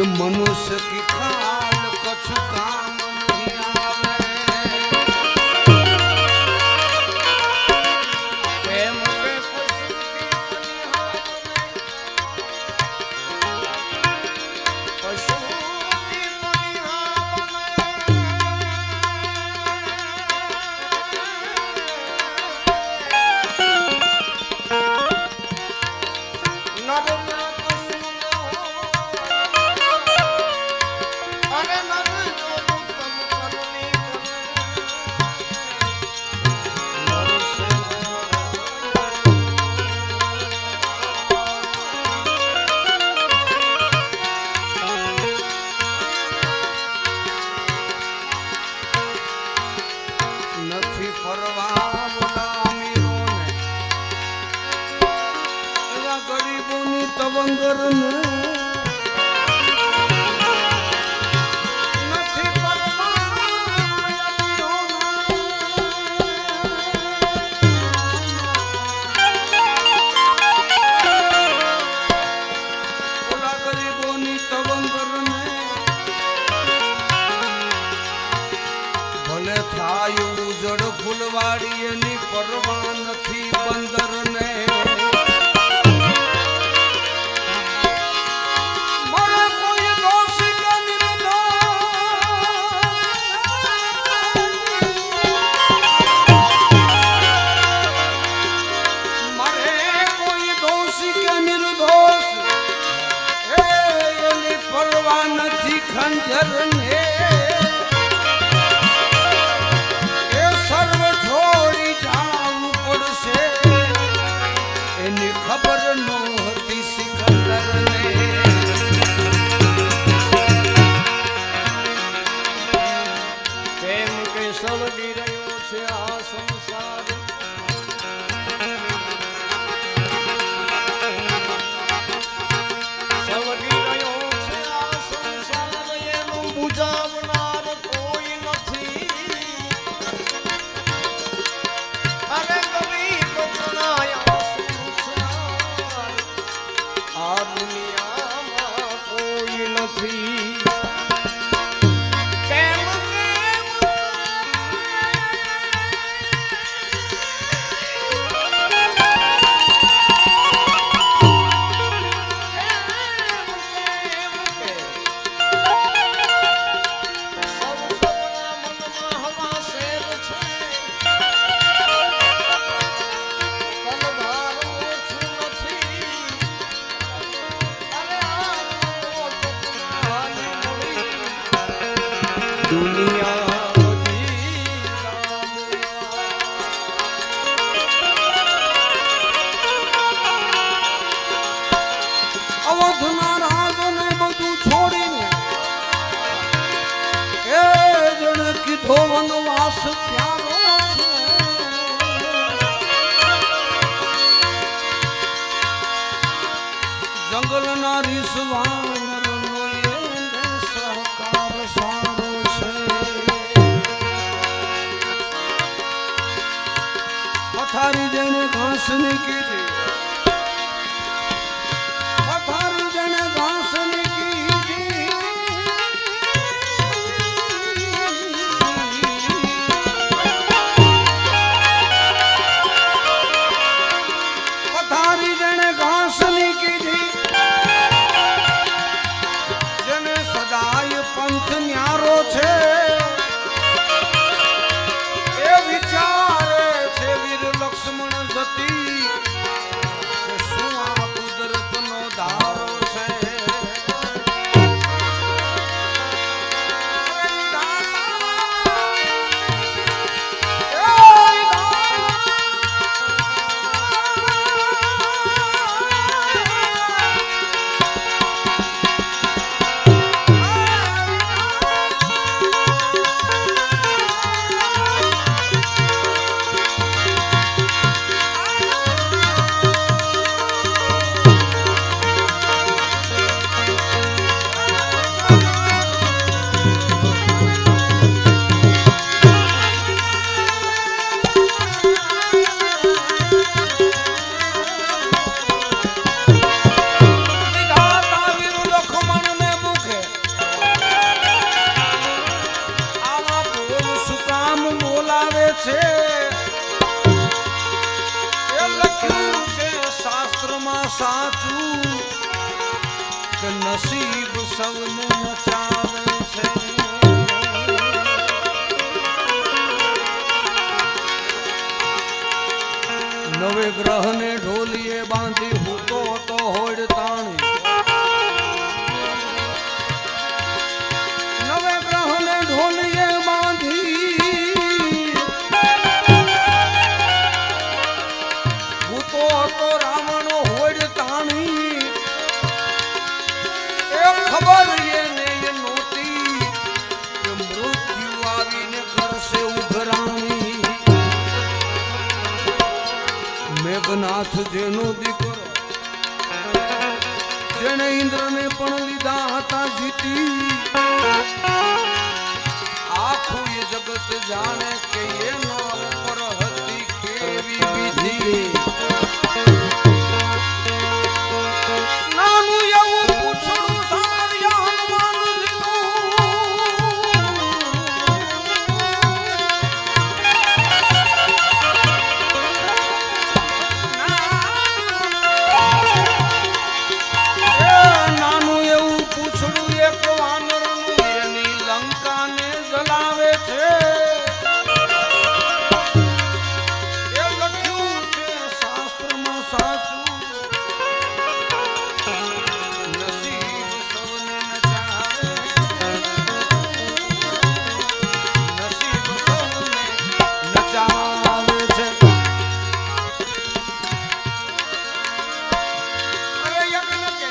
मनुष्य की खाल कछु काम नहीं आवे। प्रेम के पशु की बलिहार में, पशु की बलिहार में नर तवंगर ने નથી ઓલા ગરીબોની તવંગર ને ભલે થાય ઉજળ ફૂલવાડી એની પરવા નથી બંદર ને खंजर ने ए सर्व छोड़ी जावू पड़शे एनी खबर नो हती सिकंदर ने प्रेम के सळगी रह्यो छे आ संसार सळगी रह्यो छे आ संसार સાચું કે નસીબ સૌને નચાવે છે. નવે ગ્રહને ઢોલીએ બાંધી હૂતો તો હોડ તાણી. નવે ગ્રહને ઢોલીએ બાંધી હૂતો તો રાવણ હોડ તાણી. એ ખબર એને નહોતી કે મૃત્યુ આવીને કરશે ઉઘરાણી. મેઘનાથ જેનો દીકરો જેને ઇન્દ્રને પણ લીધા હતા જીતી. આખું એ જગત જાણે કે એના ઉપર હતી કેવી વિધિ. નાનું એવું પૂછડું સાંભળ્યા હનુમાનજીનું. નાનું એવું પૂછડું એક વાનરનું એની લંકાને જલાવે છે. એ લખ્યું છે શાસ્ત્રમાં સાચું. નસીબ સૌને નચાવે. નસીબ સૌને નચાવે છે. અરે યજ્ઞ કે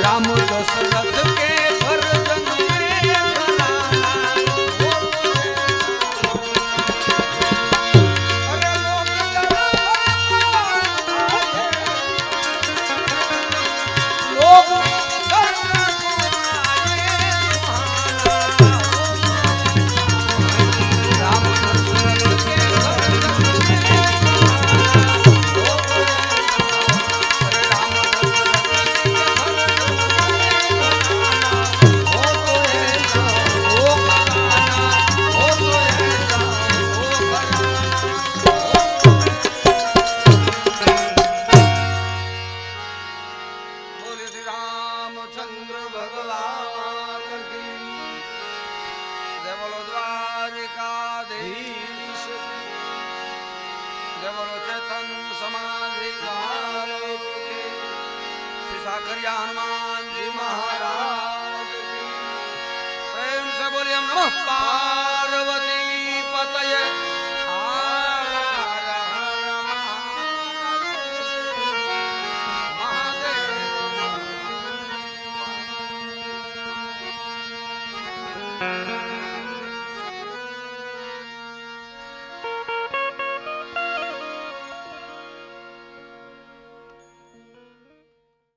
राम दशरथ के भरतन में घराना. अरे लोग राम दशरथ के चंद्र भगवान की जय बोलो द्वारिकाधीश. जय बोलो चेतन समाधि श्री साकरिया हनुमान जी महाराज. प्रेम से बोलिए नमः पार्वती